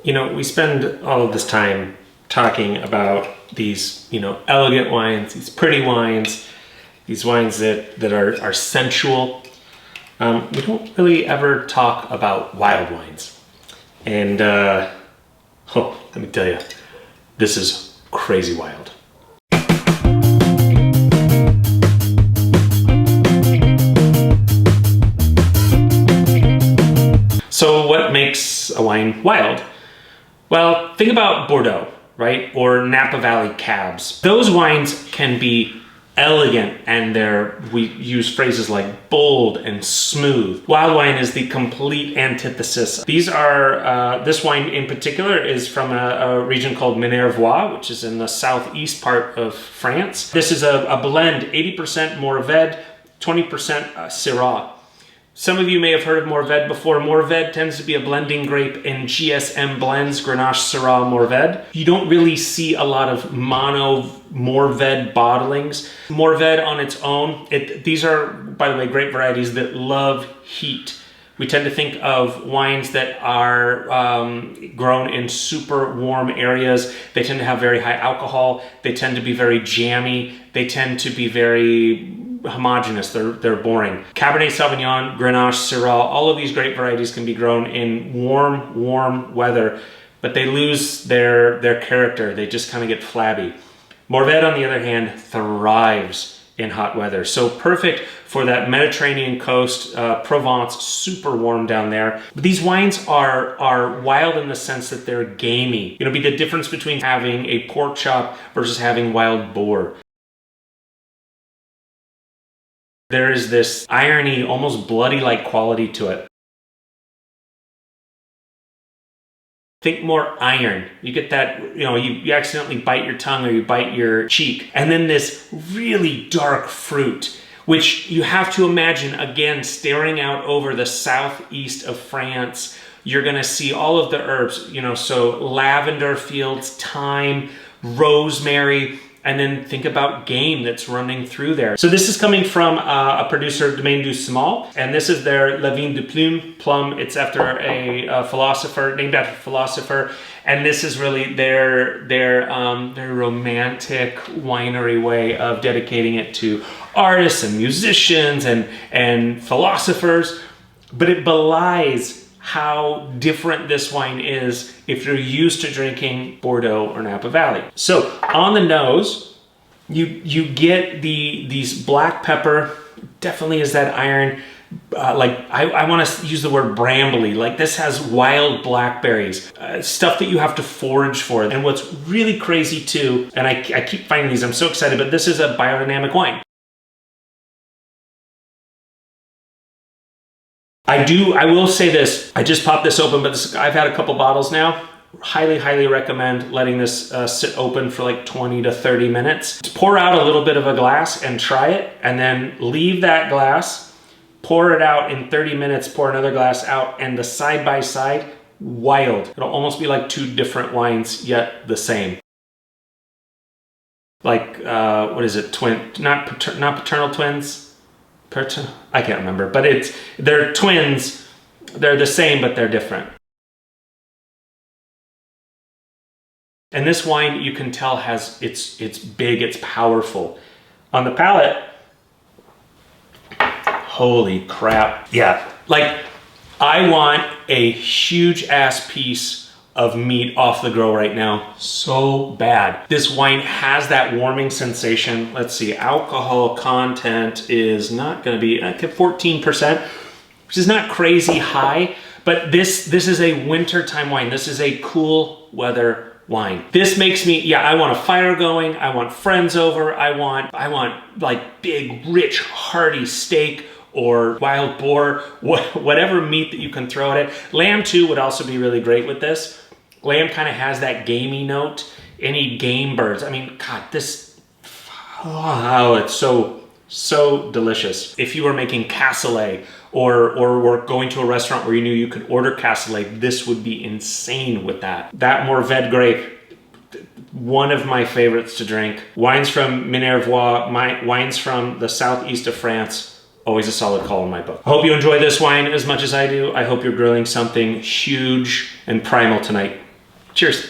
You know, we spend all of this time talking about these, elegant wines, these pretty wines, these wines that are sensual. We don't really ever talk about wild wines. And, let me tell you, this is crazy wild. So what makes a wine wild? Well, think about Bordeaux, right? Or Napa Valley cabs. Those wines can be elegant and we use phrases like bold and smooth. Wild wine is the complete antithesis. These are, this wine in particular is from a region called Minervois, which is in the southeast part of France. This is a blend, 80% Mourvèdre, 20% Syrah. Some of you may have heard of Mourvèdre before. Mourvèdre tends to be a blending grape in GSM blends, Grenache, Syrah, Mourvèdre. You don't really see a lot of mono Mourvèdre bottlings. Mourvèdre on its own, these are, by the way, grape varieties that love heat. We tend to think of wines that are grown in super warm areas. They tend to have very high alcohol. They tend to be very jammy. They tend to be very homogeneous. They're boring. Cabernet Sauvignon, Grenache, Syrah, all of these grape varieties can be grown in warm weather, but they lose their character. They just kind of get flabby. Mourvèdre, on the other hand, thrives in hot weather. So perfect for that Mediterranean coast, Provence, super warm down there. But these wines are wild in the sense that they're gamey. It'll be the difference between having a pork chop versus having wild boar. There is this irony, almost bloody-like quality to it. Think more iron. You get that, you accidentally bite your tongue or you bite your cheek. And then this really dark fruit, which you have to imagine, again, staring out over the southeast of France. You're gonna see all of the herbs, so lavender fields, thyme, rosemary, and then think about game that's running through there. So this is coming from a producer, Domaine du Somail, and this is their La Vigne de Plume plum. It's after a philosopher, named after a philosopher, and this is really their romantic winery way of dedicating it to artists and musicians and philosophers, but it belies how different this wine is if you're used to drinking Bordeaux or Napa Valley. So on the nose, you get these black pepper, definitely is that iron, I want to use the word brambly, like this has wild blackberries, stuff that you have to forage for. And what's really crazy too, and I keep finding these, I'm so excited, but this is a biodynamic wine. I will say this, I just popped this open, but I've had a couple bottles now. Highly recommend letting this sit open for like 20 to 30 minutes. Pour out a little bit of a glass and try it, and then leave that glass, pour it out in 30 minutes, pour another glass out, and the side by side, wild. It'll almost be like two different wines, yet the same. Like, what is it, not paternal twins? I can't remember, but they're twins. They're the same, but they're different. And this wine, you can tell, it's big, it's powerful. On the palate, holy crap. Yeah, like I want a huge ass piece of meat off the grill right now, so bad. This wine has that warming sensation. Let's see, alcohol content is not gonna be, 14%, which is not crazy high, but this is a wintertime wine. This is a cool weather wine. This makes me, I want a fire going, I want friends over, I want like big, rich, hearty steak or wild boar, whatever meat that you can throw at it. Lamb too would also be really great with this. Lamb kind of has that gamey note. Any game birds, I mean, God, this, oh, it's so delicious. If you were making cassoulet or were going to a restaurant where you knew you could order cassoulet, this would be insane with that. That Mourvèdre grape, one of my favorites to drink. Wines from Minervois, wines from the southeast of France, always a solid call in my book. I hope you enjoy this wine as much as I do. I hope you're grilling something huge and primal tonight. Cheers.